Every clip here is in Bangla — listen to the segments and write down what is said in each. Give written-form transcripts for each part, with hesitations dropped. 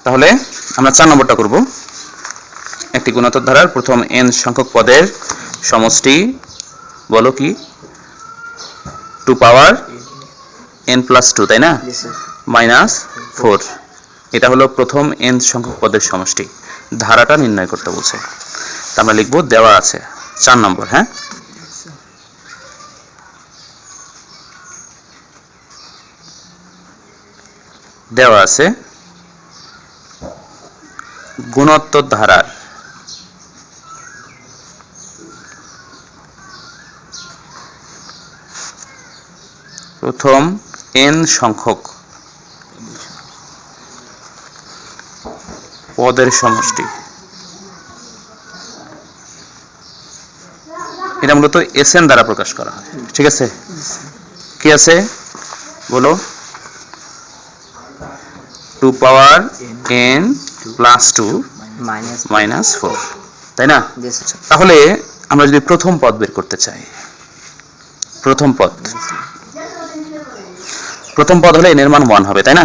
তাহলে আমরা 4 নম্বরটা করব। একটি গুণোত্তর ধারার প্রথম n সংখ্যক পদের সমষ্টি বলো কি? 2 পাওয়ার n প্লাস 2, তাই না? মাইনাস 4। এটা হলো প্রথম n সংখ্যক পদের সমষ্টি। ধারাটা নির্ণয় করতে বলছে। তা আমরা লিখব দেওয়া আছে 4 নম্বর। হ্যাঁ, দেওয়া আছে গুণোত্তর ধারার প্রথম n সংখ্যক পদের সমষ্টি। এটা মূলত Sn দ্বারা প্রকাশ করা হয়। ঠিক আছে, কি আছে বলো? 2 পাওয়ার n প্লাস 2 মাইনাস 4, তাই না? তাহলে আমরা যদি প্রথম পদ বের করতে চাই, প্রথম পদ হলে n এর মান 1 হবে, তাই না?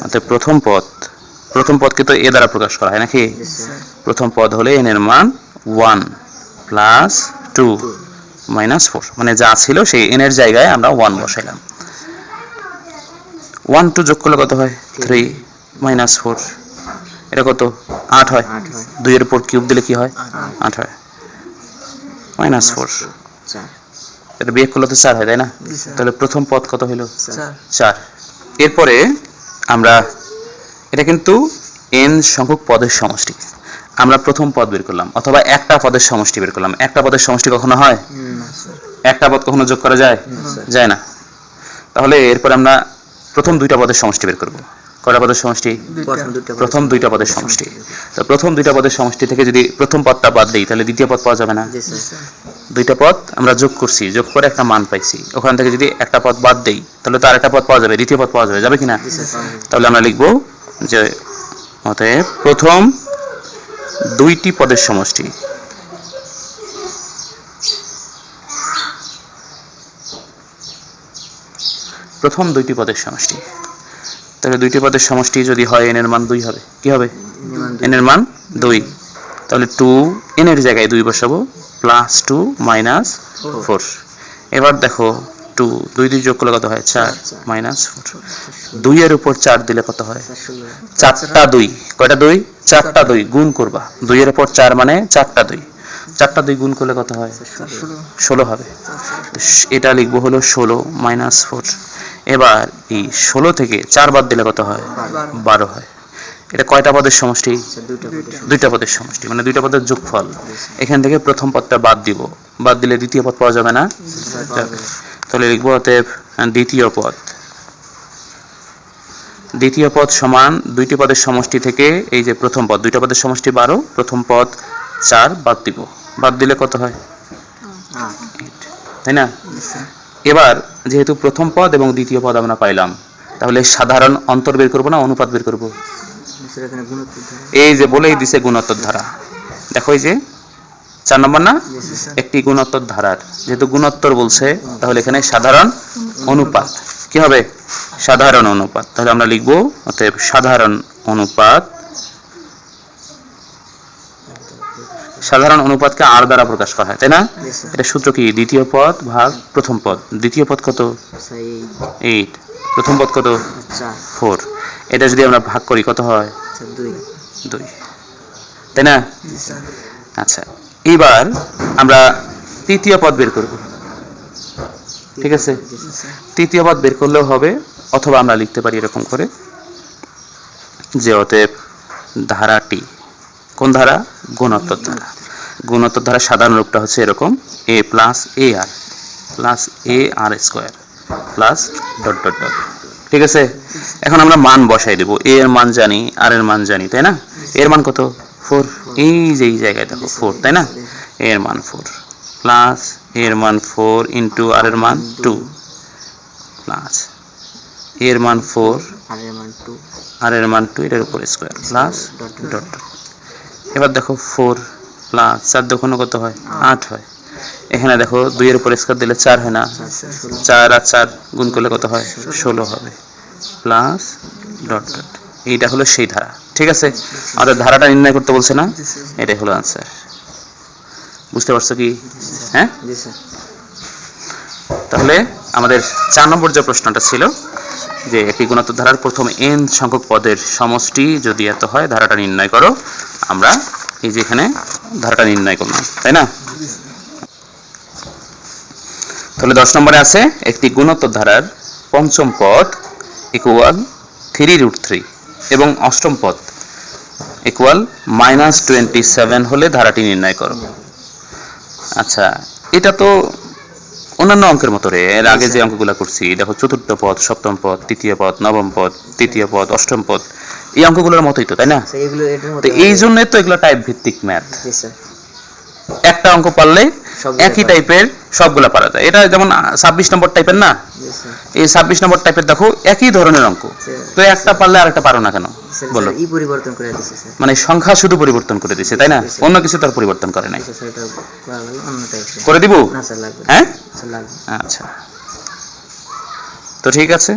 অর্থাৎ প্রথম পদকে তো a দ্বারা প্রকাশ করা হয় নাকি? প্রথম পদ হলে n এর মান 1 প্লাস 2 মাইনাস 4, মানে যা ছিল সেই n এর জায়গায় আমরা 1 বসাইলাম। 1 2 যোগ করলে কত হয়? 3 মাইনাস 4, এটা কত? 8 হয়। 2 এর উপর কিউব দিলে কি হয়? 8 হয়। মাইনাস 4, এটা বিয়োগ করলে তো 4 হয়, তাই না? তাহলে প্রথম পদ কত হলো? 4। এরপরে আমরা, এটা কিন্তু n সংখ্যক পদের সমষ্টি, আমরা প্রথম পদ বের করলাম অথবা একটা পদের সমষ্টি বের করলাম। একটা পদের সমষ্টি কখনো হয়? একটা পদ কখনো যোগ করা যায়? যায় না। তাহলে এরপর আমরা প্রথম দুইটা পদের সমষ্টি বের করব। কয়টা পদের সমষ্টি? প্রথম দুইটা পদের সমষ্টি। তো প্রথম দুইটা পদের সমষ্টি থেকে যদি প্রথম পদটা বাদ দেই তাহলে দ্বিতীয় পদ পাওয়া যাবে না। দুইটা পদ আমরা যোগ করছি, যোগ করে একটা মান পাইছি, ওখান থেকে যদি একটা পদ বাদ দেই তাহলে তো আরেকটা পদ পাওয়া যাবে, দ্বিতীয় পদ পাওয়া যাবে, যাবে কিনা? তাহলে আমরা লিখব যে অতএব প্রথম দুইটি পদের সমষ্টি প্রথম দুইটি পদের সমষ্টি। তাহলে দুইটি পদের সমষ্টি যদি হয় n এর মান 2 হবে। কি হবে? n এর মান 2। তাহলে 2 n এর জায়গায় 2 বসাবো, প্লাস 2 মাইনাস 4। এবার দেখো 2 2 যোগ করলে কত হয়? 4 মাইনাস 4। 2 এর উপর 4 দিলে কত হয়? 4টা 2। কয়টা 2? 4টা 2 গুণ করবা। 2 এর উপর 4 মানে 4টা 2। 4টা 2 গুণ করলে কত হয়? 16 হবে। এটা লিখবো হলো 16 মাইনাস 4। এবার এই 16 থেকে 4 বাদ দিলে কত হয়? 12 হয়। এটা কয়টা পদের সমষ্টি? দুইটা পদের সমষ্টি, মানে দুইটা পদের যোগফল। এখান থেকে প্রথম পদটা বাদ দিব, বাদ দিলে দ্বিতীয় পদ পাওয়া যাবে না? তাহলে লিখবো অতএব দ্বিতীয় পদ সমান দুইটি পদের সমষ্টি থেকে এই যে প্রথম পদ, দুইটা পদের সমষ্টি 12, প্রথম পদ 4 বাদ দিব, বাদ দিলে কত হয়? 8, তাই না? এবার যেহেতু প্রথম পদ এবং দ্বিতীয় পদ আমরা পাইলাম, তাহলে সাধারণ অন্তর বের করব না অনুপাত বের করব? এই যে বলেই দিছে গুণোত্তর ধারা। দেখো এই যে 4 নম্বর না, একটি গুণোত্তর ধারার, যেহেতু গুণোত্তর বলছে তাহলে এখানে সাধারণ অনুপাত। কি হবে? সাধারণ অনুপাত। তাহলে আমরা লিখব অতএব সাধারণ অনুপাত। সাধারণ অনুপাতকে r দ্বারা প্রকাশ করা হয়, তাই না? এটা সূত্র কি? দ্বিতীয় পদ ভাগ প্রথম পদ। দ্বিতীয় পদ কত? 8, প্রথম পদ কত? 4। এটা যদি আমরা ভাগ করি কত হয়? 2, তাই না? আচ্ছা, এবার আমরা তৃতীয় পদ বের করব। ঠিক আছে, তৃতীয় পদ বের করলেও হবে, অথবা আমরা লিখতে পারি এরকম করে যে অতএব ধারাটি, কোন ধারা? গুণোত্তর ধারা। গুণোত্তর ধারার সাধারণ রূপটা হচ্ছে এরকম: a plus ar plus ar square plus dot dot dot. ঠিক আছে, এখন আমরা মান বসাই দেব। a এর মান জানি, r এর মান জানি, তাই না? এর মান কত? 4। এই যে এই জায়গায় দেখো 4, তাই না? a এর মান 4 প্লাস a এর মান 4 ইনটু r এর মান 2 প্লাস a এর মান 4 r এর মান 2 এর উপর স্কয়ার প্লাস ডট ডট। এবার দেখো 4 প্লাস 4 দেখুন কত হয়? 8 হয়। এখানে দেখো 2 এর উপর স্কয়ার দিলে 4 হয় না? 4 আর 4 গুণ করলে কত হয়? 16 হবে প্লাস ডট ডট। এইটা হলো সেই ধারা। ঠিক আছে, আমাদের ধারাটা নির্ণয় করতে বলছে না, এটাই হলো আনসার। বুঝতে পারছো কি? হ্যাঁ, তাহলে আমাদের 4 নম্বর যে প্রশ্নটা ছিল যে একটি গুণোত্তর ধারার প্রথম n সংখ্যক পদের সমষ্টি যদি এত হয় ধারাটা নির্ণয় করো। আমরা এই যে এখানে ধারাটা নির্ণয় করলাম, তাই না? তাহলে 10 নম্বরে আছে একটি গুণোত্তর ধারার পঞ্চম পদ ইকুয়াল 3√3 এবং অষ্টম পদ ইকুয়াল -27 হলে ধারাটি নির্ণয় করো। আচ্ছা, এটা তো অন্যান্য অঙ্কের মতো রে, এর আগে যে অঙ্কগুলো করছি, দেখো চতুর্থ পদ, সপ্তম পদ, তৃতীয় পদ, নবম পদ, তৃতীয় পদ, অষ্টম পদ, এই অঙ্কগুলোর মতোই তো, তাই না? তো এই জন্য তো এগুলো টাইপ ভিত্তিক ম্যাথ। একটা অঙ্ক পারলে একই টাইপের সবগুলা পারা যায়। এটা যেমন 26 নম্বর টাইপের না, এই 26 নম্বর টাইপের দেখো একই ধরনের অঙ্ক, তো একটা পারলে আরেকটা পারো না কেন বলো? মানে সংখ্যা শুধু পরিবর্তন করে দিছে, তাই না? অন্য কিছু তার পরিবর্তন করে নাই। করে দিব? হ্যাঁ, আচ্ছা, তো ঠিক আছে।